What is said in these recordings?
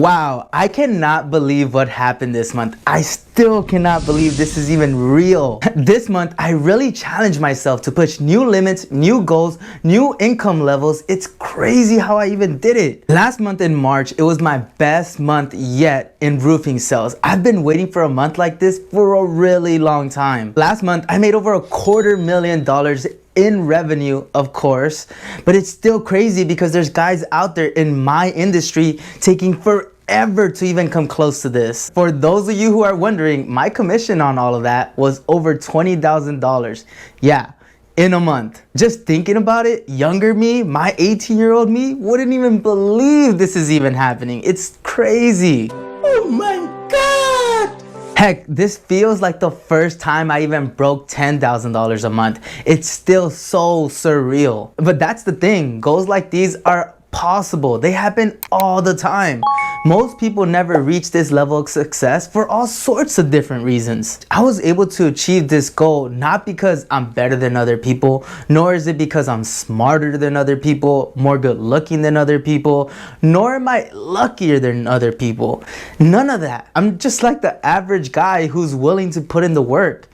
Wow, I cannot believe what happened this month. I still cannot believe this is even real. This month, I really challenged myself to push new limits, new goals, new income levels. It's crazy how I even did it. Last month in March, it was my best month yet in roofing sales. I've been waiting for a month like this for a really long time. Last month, I made over $250,000 in revenue, of course, but it's still crazy because there's guys out there in my industry taking forever to even come close to this. For those of you who are wondering, my commission on all of that was over $20,000. Yeah, in a month. Just thinking about it, younger me, my 18-year-old me, wouldn't even believe this is even happening. It's crazy. Oh my God! Heck, this feels like the first time I even broke $10,000 a month. It's still so surreal. But that's the thing, goals like these are possible. They happen all the time. Most people never reach this level of success for all sorts of different reasons. I was able to achieve this goal not because I'm better than other people, nor is it because I'm smarter than other people, more good looking than other people, nor am I luckier than other people. None of that. I'm just like the average guy who's willing to put in the work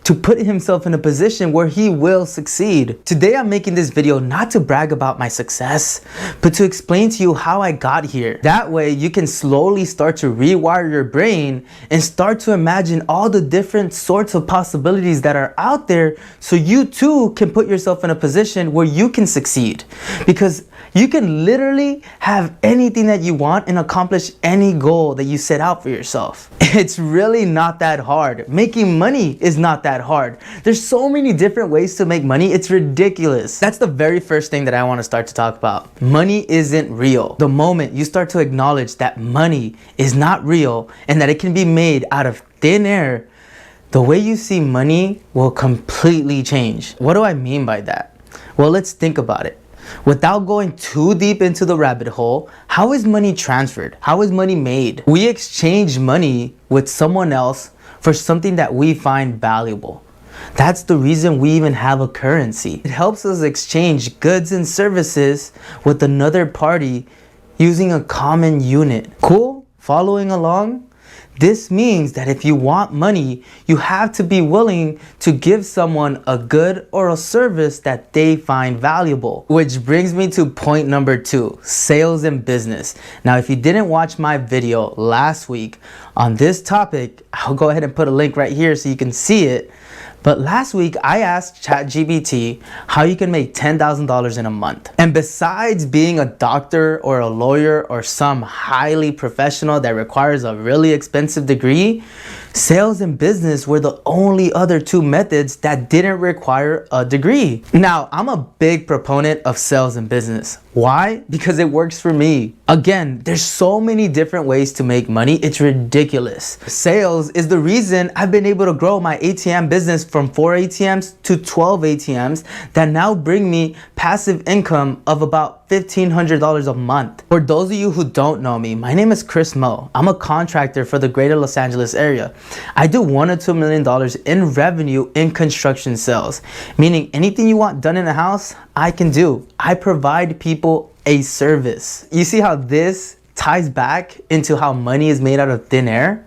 to put himself in a position where he will succeed. Today I'm making this video not to brag about my success, but to explain to you how I got here. That way you can slowly start to rewire your brain and start to imagine all the different sorts of possibilities that are out there so you too can put yourself in a position where you can succeed. Because you can literally have anything that you want and accomplish any goal that you set out for yourself. It's really not that hard. Making money is not that hard. There's so many different ways to make money, it's ridiculous. That's the very first thing that I want to start to talk about. Money isn't real. The moment you start to acknowledge that money is not real and that it can be made out of thin air, the way you see money will completely change. What do I mean by that? Well, let's think about it. Without going too deep into the rabbit hole, how is money transferred? How is money made? We exchange money with someone else for something that we find valuable. That's the reason we even have a currency. It helps us exchange goods and services with another party using a common unit. Cool? Following along? This means that if you want money, you have to be willing to give someone a good or a service that they find valuable. Which brings me to point number 2, sales and business. Now, if you didn't watch my video last week on this topic, I'll go ahead and put a link right here so you can see it. But last week, I asked ChatGPT how you can make $10,000 in a month. And besides being a doctor or a lawyer or some highly professional that requires a really expensive degree, sales and business were the only other 2 methods that didn't require a degree. Now, I'm a big proponent of sales and business. Why? Because it works for me. Again, there's so many different ways to make money, it's ridiculous. Sales is the reason I've been able to grow my ATM business from 4 ATMs to 12 ATMs that now bring me passive income of about $1,500 a month. For those of you who don't know me, my name is Chris Mo. I'm a contractor for the greater Los Angeles area. I do $1 to $2 million in revenue in construction sales, meaning anything you want done in a house, I can do. I provide people a service. You see how this ties back into how money is made out of thin air?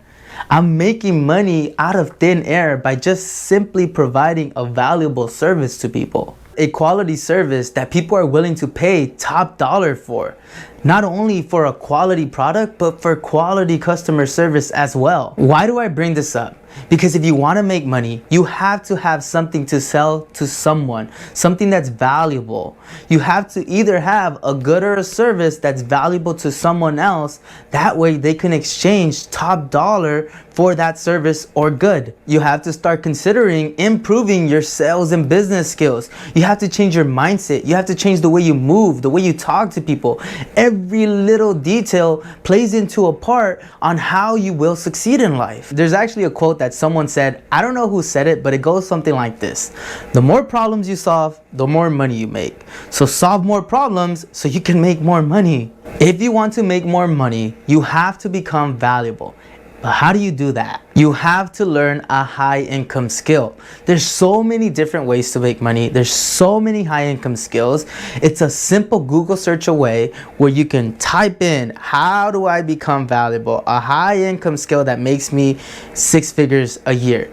I'm making money out of thin air by just simply providing a valuable service to people. A quality service that people are willing to pay top dollar for. Not only for a quality product, but for quality customer service as well. Why do I bring this up? Because if you want to make money, you have to have something to sell to someone, something that's valuable. You have to either have a good or a service that's valuable to someone else. That way they can exchange top dollar for that service or good. You have to start considering improving your sales and business skills. You have to change your mindset. You have to change the way you move, the way you talk to people. Every little detail plays into a part on how you will succeed in life. There's actually a quote that someone said, I don't know who said it, but it goes something like this. The more problems you solve, the more money you make. So solve more problems so you can make more money. If you want to make more money, you have to become valuable. But how do you do that? You have to learn a high income skill. There's so many different ways to make money. There's so many high income skills. It's a simple Google search away where you can type in, how do I become valuable? A high income skill that makes me 6 figures a year.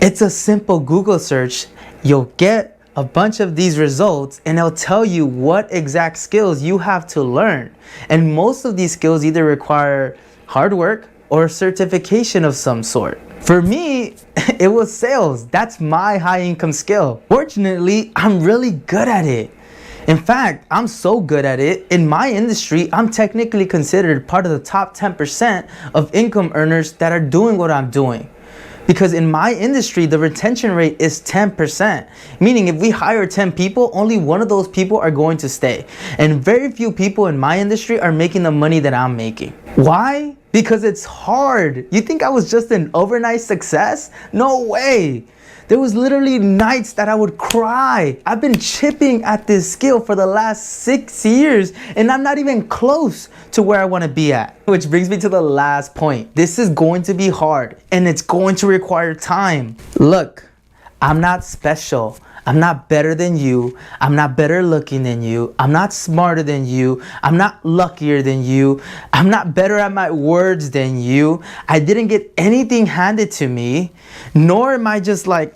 It's a simple Google search. You'll get a bunch of these results and it'll tell you what exact skills you have to learn. And most of these skills either require hard work or a certification of some sort. For me, it was sales. That's my high income skill. Fortunately, I'm really good at it. In fact, I'm so good at it, in my industry, I'm technically considered part of the top 10% of income earners that are doing what I'm doing. Because in my industry, the retention rate is 10%. Meaning if we hire 10 people, only one of those people are going to stay. And very few people in my industry are making the money that I'm making. Why? Because it's hard. You think I was just an overnight success? No way. There was literally nights that I would cry. I've been chipping at this skill for the last 6 years and I'm not even close to where I want to be at. Which brings me to the last point. This is going to be hard and it's going to require time. Look, I'm not special. I'm not better than you. I'm not better looking than you. I'm not smarter than you. I'm not luckier than you. I'm not better at my words than you. I didn't get anything handed to me, nor am I just like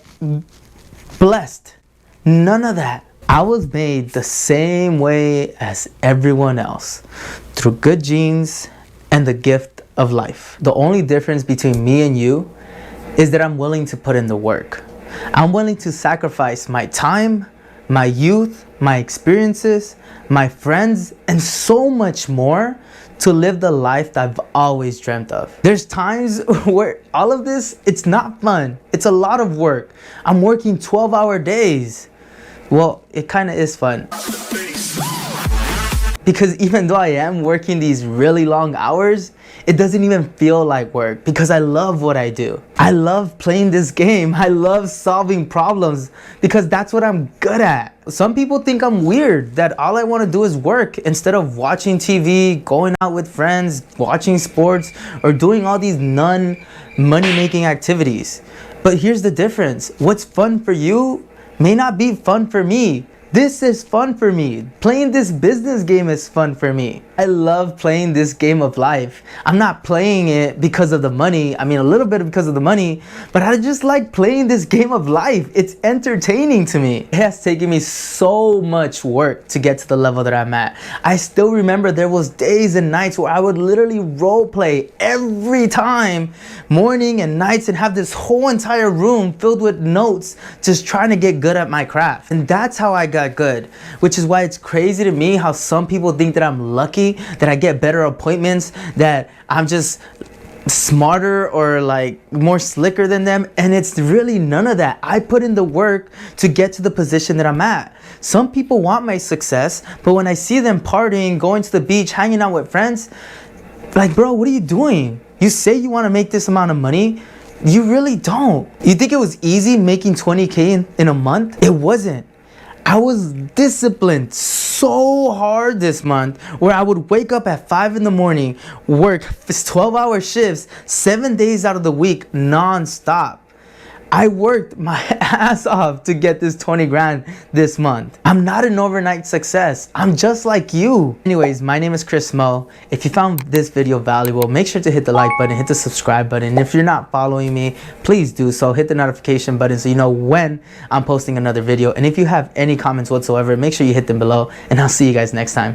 blessed. None of that. I was made the same way as everyone else, through good genes and the gift of life. The only difference between me and you is that I'm willing to put in the work. I'm willing to sacrifice my time, my youth, my experiences, my friends, and so much more to live the life that I've always dreamt of. There's times where all of this, it's not fun. It's a lot of work. I'm working 12-hour days. Well, it kind of is fun. Because even though I am working these really long hours, it doesn't even feel like work because I love what I do. I love playing this game. I love solving problems because that's what I'm good at. Some people think I'm weird, that all I want to do is work instead of watching TV, going out with friends, watching sports, or doing all these non-money-making activities. But here's the difference. What's fun for you may not be fun for me. This is fun for me. Playing this business game is fun for me. I love playing this game of life. I'm not playing it because of the money. I mean, a little bit because of the money, but I just like playing this game of life. It's entertaining to me. It has taken me so much work to get to the level that I'm at. I still remember there was days and nights where I would literally role play every time, morning and nights, and have this whole entire room filled with notes, just trying to get good at my craft. And that's how I got good, which is why it's crazy to me how some people think that I'm lucky, that I get better appointments, that I'm just smarter or like more slicker than them. And it's really none of that. I put in the work to get to the position that I'm at. Some people want my success, but when I see them partying, going to the beach, hanging out with friends, like, bro, what are you doing? You say you want to make this amount of money. You really don't. You think it was easy making 20K in a month? It wasn't. I was disciplined so hard this month where I would wake up at 5 in the morning, work 12-hour shifts, 7 days out of the week, non-stop. I worked my ass off to get this 20 grand this month. I'm not an overnight success. I'm just like you. Anyways, my name is Chris Mo. If you found this video valuable, make sure to hit the like button, hit the subscribe button. And if you're not following me, please do so. Hit the notification button so you know when I'm posting another video. And if you have any comments whatsoever, make sure you hit them below. And I'll see you guys next time.